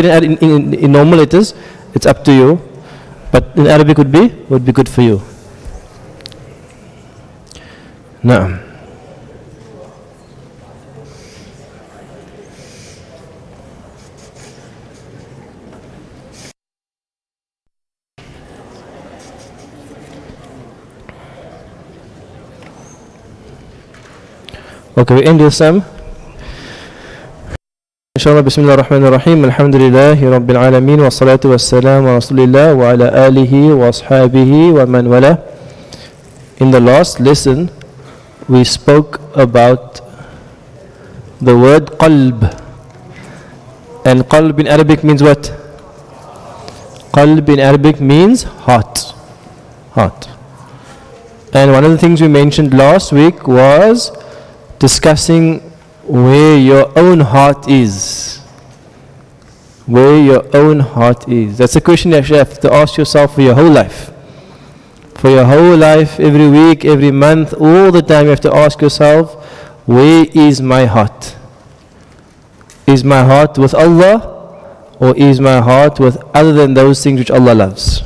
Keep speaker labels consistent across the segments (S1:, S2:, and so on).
S1: in normal letters, it's up to you. But in Arabic would be good for you. Naam. Okay, we end with some. Inshallah, Bismillah ar-Rahman ar-Rahim, Alhamdulillahi Rabbil Alameen, wa salatu wa salam wa Rasulillah wa ala alihi wa ashabihi wa man wala. In the last lesson, we spoke about the word qalb. And qalb in Arabic means what? Qalb in Arabic means heart. Heart. And one of the things we mentioned last week was discussing where your own heart is. Where your own heart is. That's a question you actually have to ask yourself for your whole life. For your whole life, every week, every month, all the time you have to ask yourself, where is my heart? Is my heart with Allah, or is my heart with other than those things which Allah loves?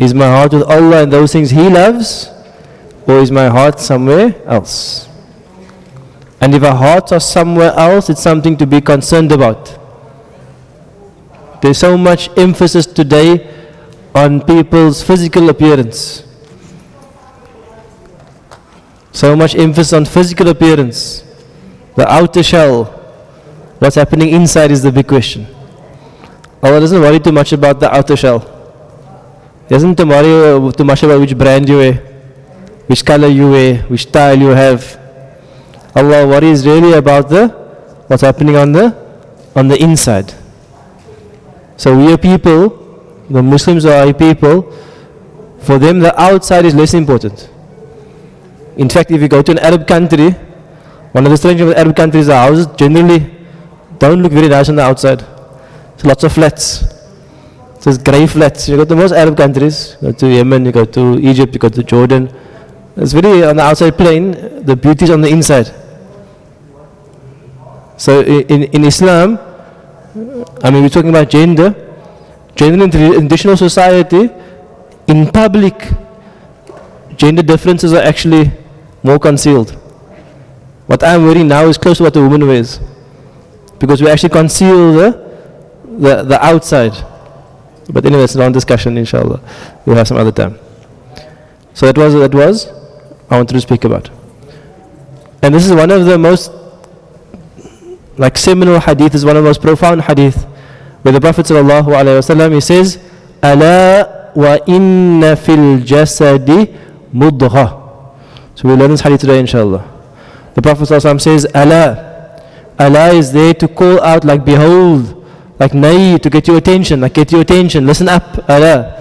S1: Is my heart with Allah and those things He loves, or is my heart somewhere else? And if our hearts are somewhere else, it's something to be concerned about. There's so much emphasis today on people's physical appearance. So much emphasis on physical appearance. The outer shell. What's happening inside is the big question. Allah doesn't worry too much about the outer shell. He doesn't worry too much about which brand you wear, which color you wear, which style you have. Allah worries really about what's happening on the inside. So we are people, the Muslims are a people, for them the outside is less important. In fact, if you go to an Arab country, one of the strange things with Arab countries, the houses generally don't look very nice on the outside. There's lots of flats. So it's grey flats. You go to most Arab countries, you go to Yemen, you go to Egypt, you go to Jordan. It's very on the outside plain, the beauty is on the inside. So in Islam, I mean we're talking about gender in traditional society, in public, gender differences are actually more concealed. What I'm wearing now is close to what a woman wears, because we actually conceal the outside. But anyway, it's a long discussion, inshallah. We'll have some other time. So that was I wanted to speak about. And this is one of the most seminal hadith, is one of the most profound hadith, where the Prophet ﷺ, he says, Ala wa inna fil jasadi mudgha. So we'll learn this hadith today, inshallah. The Prophet ﷺ says, Allah is there to call out, like behold, like nay, to get your attention, listen up, Allah.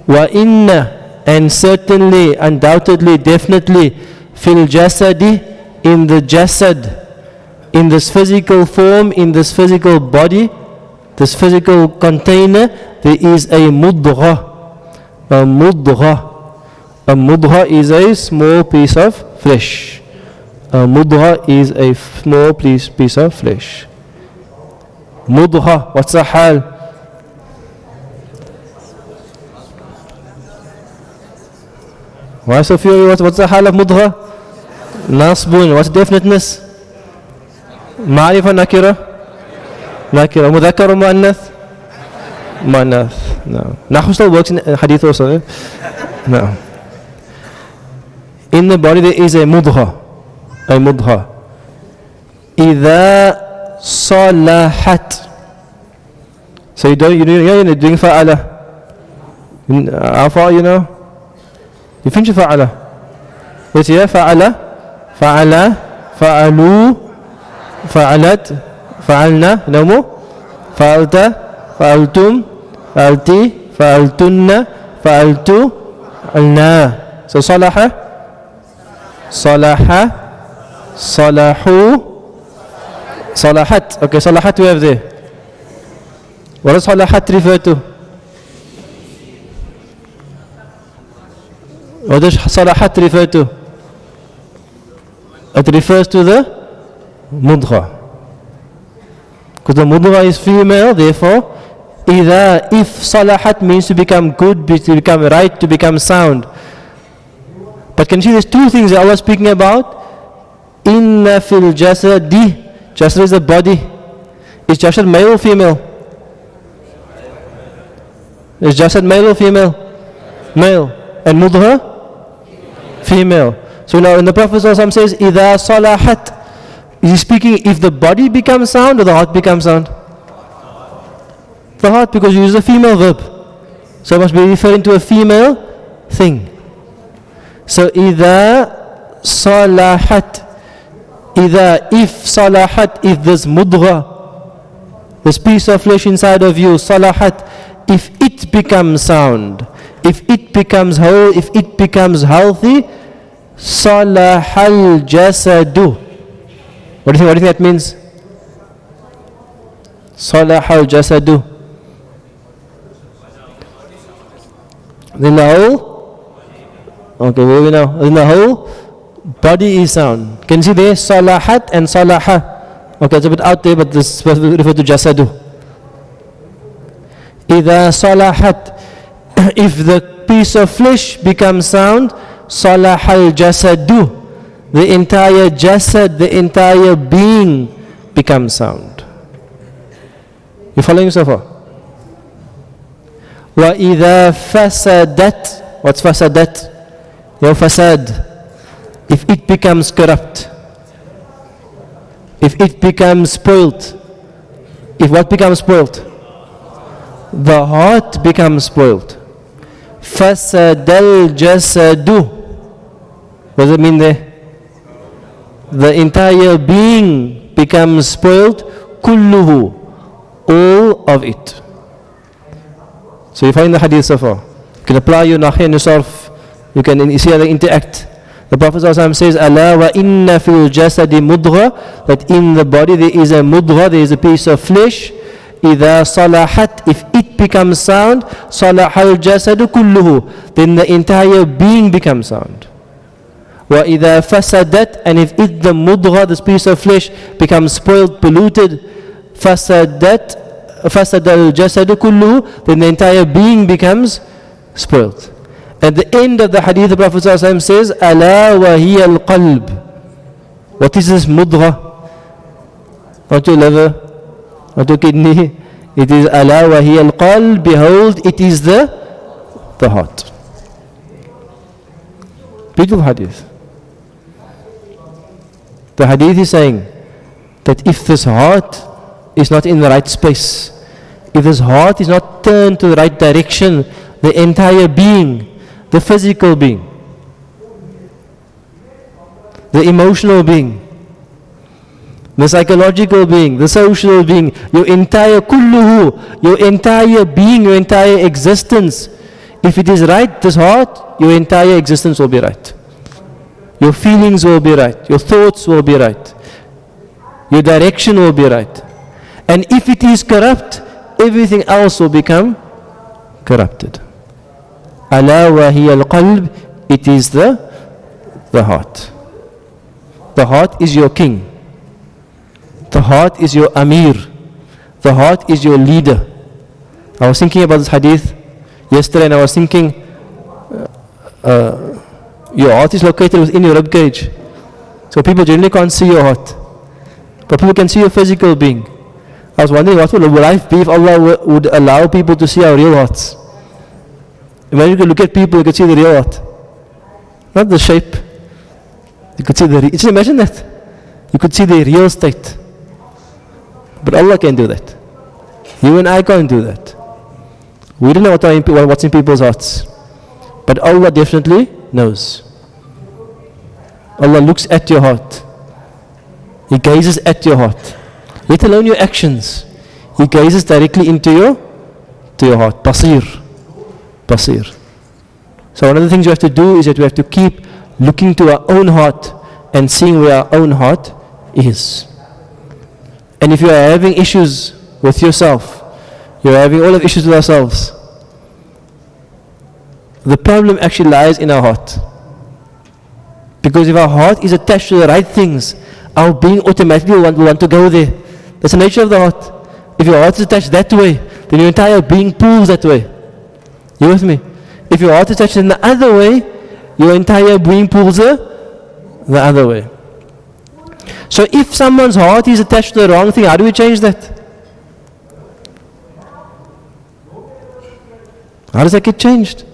S1: Wa inna, and certainly, undoubtedly, definitely, fil jasadi, in the jasad, in this physical form, in this physical body, this physical container, there is a mudgha. A mudgha is a small piece of flesh. A mudgha is a small piece of flesh. Mudgha, what's the hal? Why so few? What's the hal of mudgha? Nasbun, what's the definiteness? Ma'rifa nakira? Nakira. Mudhakkar or mu'annath? Mu'annath. No. Nahu still works in hadith also. No. In the body there is a mudgha. A mudgha. Idha salahat. So you're doing fa'ala. How far you know? You finish fa'ala. What's here? Fa'ala. Fa'ala. Fa'alu. فعلت فعلنا نمو فعلت فعلتم فعلتي فعلتن فعلت فعلنا. So صلح صلح صلحوا صلحت. Okay, صلحت we have there. What does صلحت refer to? What does صلحت refer to? It refers to the mudgha. Because the mudghah is female, therefore, if salahat means to become good, to become right, to become sound. But can you see there's two things that Allah is speaking about? Inna fil jasadi. Jasad is the body. Is jasad male or female? Is jasad male or female? Male. And mudghah? Female. So now when the Prophet ﷺ says, Idha salahat, is he speaking if the body becomes sound or the heart becomes sound? The heart, because you use a female verb. So it must be referring to a female thing. So Idha salahat, if salahat, if this mudghah, this piece of flesh inside of you, salahat, if it becomes sound, if it becomes whole, if it becomes healthy, salahal jasadu. What do you think that means? Salahal jasadu. Then the whole, okay, where are we now? Then the whole body is sound. Can you see there? Salahat and salaha. Okay, it's a bit out there, but this is referred to jasadu. Idha salahat, if the piece of flesh becomes sound, salahal jasadu, the entire jasad, the entire being becomes sound. You following so far? Wa idha fasadat, what's fasadat? Your fasad. If it becomes corrupt, if it becomes spoilt, if what becomes spoilt? The heart becomes spoilt. Fasadal jasadu. What does it mean there? The entire being becomes spoilt. Kulluhu. All of it. So you find the hadith so far. You can apply your nahi and yourself. You can see how they interact. The Prophet ﷺ says, Ala wa inna fil jasadi mudghah, that in the body there is a mudghah, there is a piece of flesh. Idha salahat, if it becomes sound, salahal jasadu kulluhu, then the entire being becomes sound. Wa idha fasadat, and if it, the mudghah, this piece of flesh, becomes spoiled, polluted, fasadal jasadu kulluhu, then the entire being becomes spoiled. At the end of the hadith, the Prophet ﷺ says, Ala wa hiya al-qalb. What is this mudghah? Not your liver, not your kidney. It is ala wa hiya al-qalb. Behold, it is the heart. Beautiful hadith. The hadith is saying that if this heart is not in the right space, if this heart is not turned to the right direction, the entire being, the physical being, the emotional being, the psychological being, the social being, your entire kulluhu, your entire being, your entire existence, if it is right, this heart, your entire existence will be right. Your feelings will be right. Your thoughts will be right. Your direction will be right. And if it is corrupt, everything else will become corrupted. Ala wa hiya al-qalb, it is the heart. The heart is your king. The heart is your amir. The heart is your leader. I was thinking about this hadith yesterday, and I was thinking, your heart is located within your rib cage. So people generally can't see your heart, but people can see your physical being. I was wondering, what would life be if Allah would allow people to see our real hearts? When you could look at people, you could see the real heart, not the shape. You could see just imagine that. You could see the real state. But Allah can do that. You and I can't do that. We don't know what's in people's hearts, but Allah definitely knows. Allah looks at your heart. He gazes at your heart. Let alone your actions. He gazes directly into your heart. Basir. So one of the things you have to do is that we have to keep looking to our own heart and seeing where our own heart is. And if you are having issues with yourself, you are having all of issues with ourselves, the problem actually lies in our heart. Because if our heart is attached to the right things, our being automatically will want to go there. That's the nature of the heart. If your heart is attached that way, then your entire being pulls that way. You with me? If your heart is attached in the other way, your entire being pulls the other way. So if someone's heart is attached to the wrong thing, how do we change that? How does that get changed?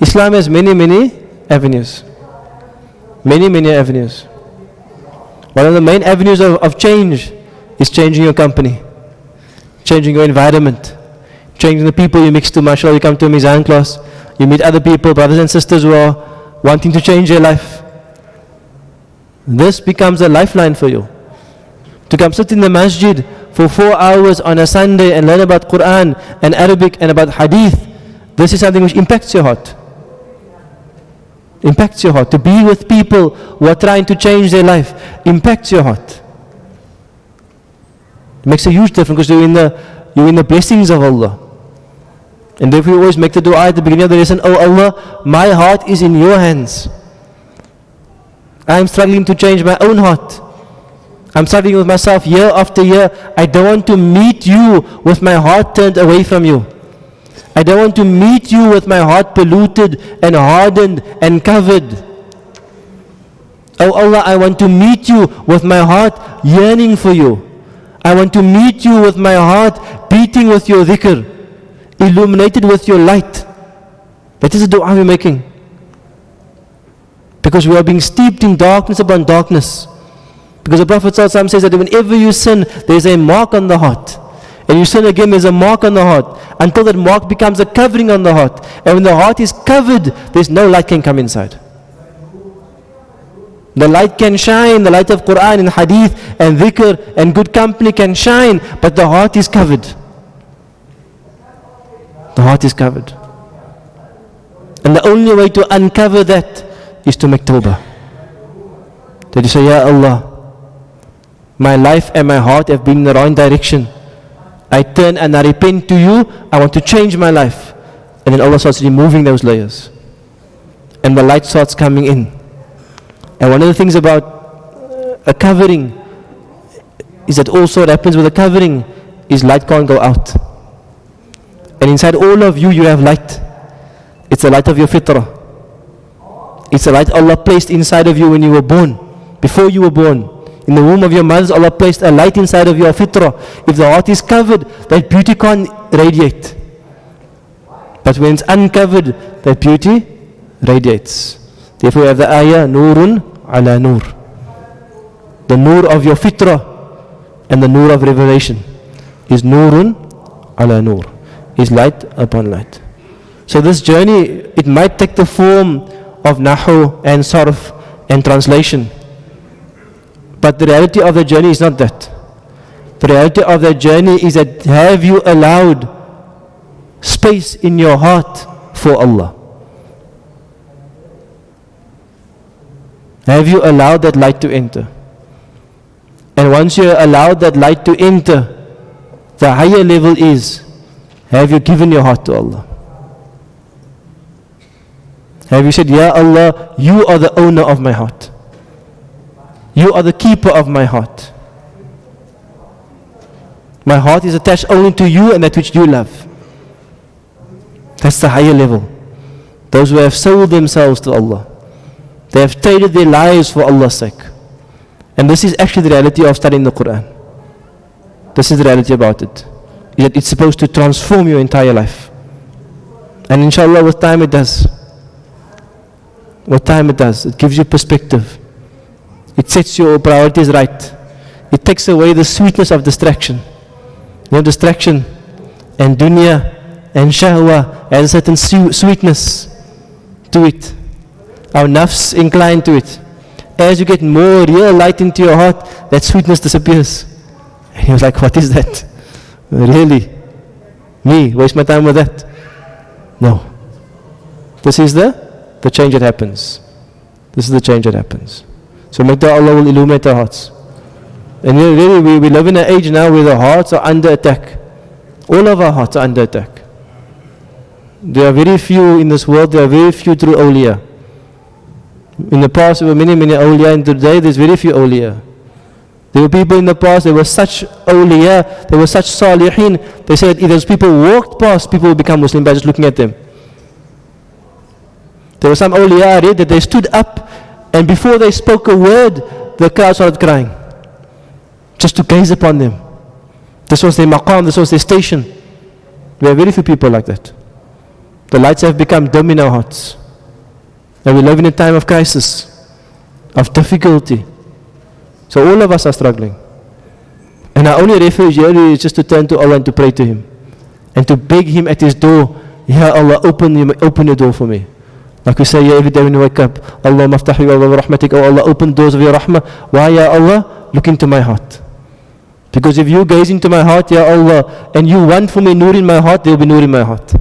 S1: Islam has many, many avenues. Many, many avenues. One of the main avenues of change is changing your company, changing your environment, changing the people you mix to. Mashallah, you come to a Mizan class, you meet other people, brothers and sisters who are wanting to change their life. This becomes a lifeline for you. To come sit in the masjid for 4 hours on a Sunday and learn about Quran and Arabic and about Hadith, this is something which impacts your heart. Impacts your heart. To be with people who are trying to change their life impacts your heart. It makes a huge difference because you're in the blessings of Allah. And therefore you always make the dua at the beginning of the lesson, Oh Allah, my heart is in your hands. I am struggling to change my own heart. I'm struggling with myself year after year. I don't want to meet you with my heart turned away from you. I don't want to meet you with my heart polluted and hardened and covered. Oh Allah, I want to meet you with my heart yearning for you. I want to meet you with my heart beating with your dhikr, illuminated with your light. That is the dua we're making. Because we are being steeped in darkness upon darkness. Because the Prophet ﷺ says that whenever you sin, there is a mark on the heart. And you sin again, there's a mark on the heart. Until that mark becomes a covering on the heart. And when the heart is covered, there's no light can come inside. The light can shine, the light of Quran and Hadith and dhikr and good company can shine, but the heart is covered. The heart is covered. And the only way to uncover that is to make tawbah. That you say, Ya Allah, my life and my heart have been in the wrong direction. I turn and I repent to you. I want to change my life. And then Allah starts removing those layers. And the light starts coming in. And one of the things about a covering is that also what happens with a covering is light can't go out. And inside all of you, you have light. It's the light of your fitrah. It's the light Allah placed inside of you when you were born. Before you were born. In the womb of your mother, Allah placed a light inside of your fitrah. If the heart is covered, that beauty can't radiate. But when it's uncovered, that beauty radiates. Therefore we have the ayah, Nurun ala Nur. The Nur of your fitrah and the Nur of revelation is Nurun ala Nur. Is light upon light. So this journey, it might take the form of Nahu and Sarf and translation. But the reality of the journey is not that. The reality of the journey is that have you allowed space in your heart for Allah? Have you allowed that light to enter? And once you allow that light to enter, the higher level is, have you given your heart to Allah? Have you said, Ya Allah, you are the owner of my heart. You are the keeper of my heart. My heart is attached only to you and that which you love. That's the higher level. Those who have sold themselves to Allah. They have traded their lives for Allah's sake. And this is actually the reality of studying the Quran. This is the reality about it. It's supposed to transform your entire life. And inshallah with time it does. With time it does. It gives you perspective. It sets your priorities right. It takes away the sweetness of distraction. You know, distraction and dunya and shahwa has a certain sweetness to it. Our nafs inclined to it. As you get more real light into your heart, that sweetness disappears. And he was like, what is that? Really? Me? Waste my time with that? No. This is the change that happens. This is the change that happens. So make dua Allah will illuminate our hearts. And really we live in an age now where the hearts are under attack. All of our hearts are under attack. There are very few in this world, there are very few true awliya. In the past there were many awliya, and today there's very few awliya. There were people in the past, there were such awliya, there were such salihin. They said if those people walked past, people would become Muslim by just looking at them. There were some awliya that they stood up, and before they spoke a word, the crowd started crying. Just to gaze upon them. This was their maqam, this was their station. There are very few people like that. The lights have become dim in our hearts. And we live in a time of crisis, of difficulty. So all of us are struggling. And our only refuge here is just to turn to Allah and to pray to Him. And to beg Him at His door, Ya Allah, open your door for me. Like we say here every day when we wake up, Allah maftahi wa Allah rahmatik, oh Allah, open doors of your rahmah. Why, Ya Allah? Look into my heart. Because if you gaze into my heart, Ya Allah, and you want for me nur in my heart, there will be nur in my heart.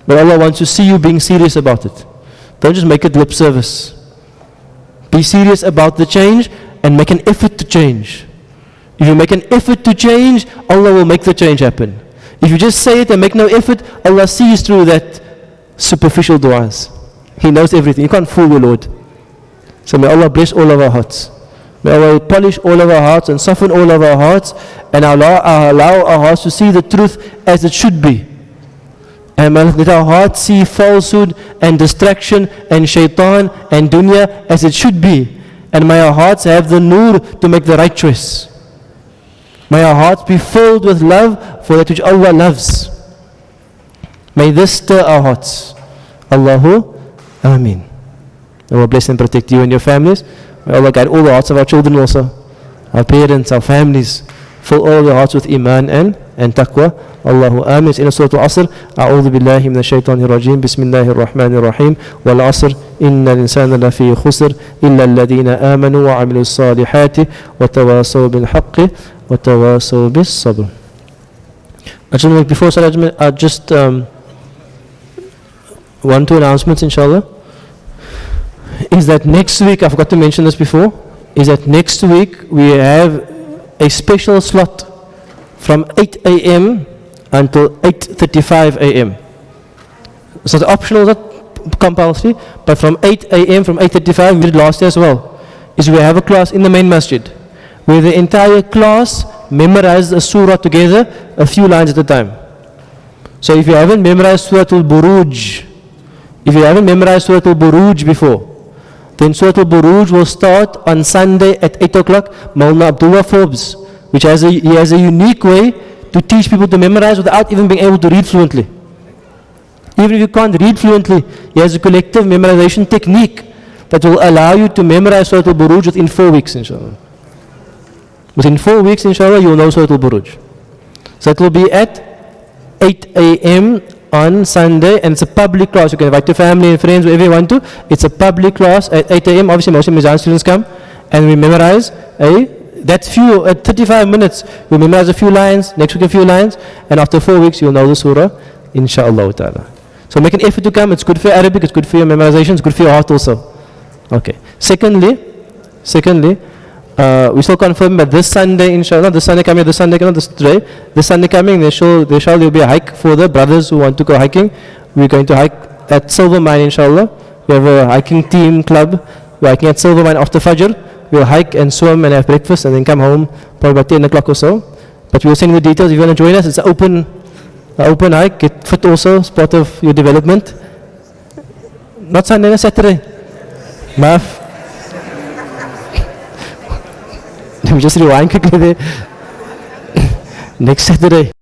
S1: But Allah wants to see you being serious about it. Don't just make it lip service. Be serious about the change and make an effort to change. If you make an effort to change, Allah will make the change happen. If you just say it and make no effort, Allah sees through that superficial du'as. He knows everything. You can't fool your Lord. So may Allah bless all of our hearts. May Allah polish all of our hearts and soften all of our hearts and allow our hearts to see the truth as it should be. And may let our hearts see falsehood and distraction and shaitan and dunya as it should be. And may our hearts have the nur to make the right choice. May our hearts be filled with love for that which Allah loves. May this stir our hearts. Allahu Ameen. May Allah bless and protect you and your families. May Allah guide all the hearts of our children also. Our parents, our families. Fill all their hearts with iman and taqwa. Allahu Ameen. It's in Surah Al-Asr. A'udhu billahi minash shaitanir rajim. Bismillahir rahmanir rahim. Wal asr. Innal insana lafi khusr. Illa alladhina amanu wa amilus salihati. Wa tawasaw bil haqqi. Wa tawasaw bis sabr. Before Salah, I just one, two announcements inshallah. Is that next week, I forgot to mention this before, is that next week we have a special slot from 8 a.m. until 8:35 a.m. So it's optional, not compulsory, but from 8 a.m. from 8:35, we did last year as well, is we have a class in the main masjid where the entire class memorizes a surah together, a few lines at a time. So if you haven't memorized Surah Al-Buruj, before, then Surah Al-Buruj will start on Sunday at 8 o'clock. Maulana Abdullah Forbes, which he has a unique way to teach people to memorize without even being able to read fluently. Even if you can't read fluently, he has a collective memorization technique that will allow you to memorize Surah Al-Buruj within 4 weeks, inshallah. Within 4 weeks, inshallah, you will know Surah Al-Buruj. So it will be at 8 a.m. on Sunday, and it's a public class. You can invite your family and friends, wherever you want to. It's a public class at 8 a.m. Obviously, most of Mizan students come, and we memorize that's few, at 35 minutes, we memorize a few lines, next week a few lines, and after 4 weeks, you'll know the surah, inshallah ta'ala. So make an effort to come. It's good for Arabic, it's good for your memorization, it's good for your heart also. Okay. Secondly, we still confirm that this Sunday, inshallah, this Sunday coming, this Sunday coming, there will be a hike for the brothers who want to go hiking. We're going to hike at Silver Mine, inshallah. We have a hiking team club. We're hiking at Silver Mine after Fajr. We'll hike and swim and have breakfast and then come home probably about 10 o'clock or so. But we'll send you the details. If you want to join us, it's an open hike. Get fit also, it's part of your development. Not Sunday, Saturday. Maaf. Let me just rewind quickly there. Next Saturday.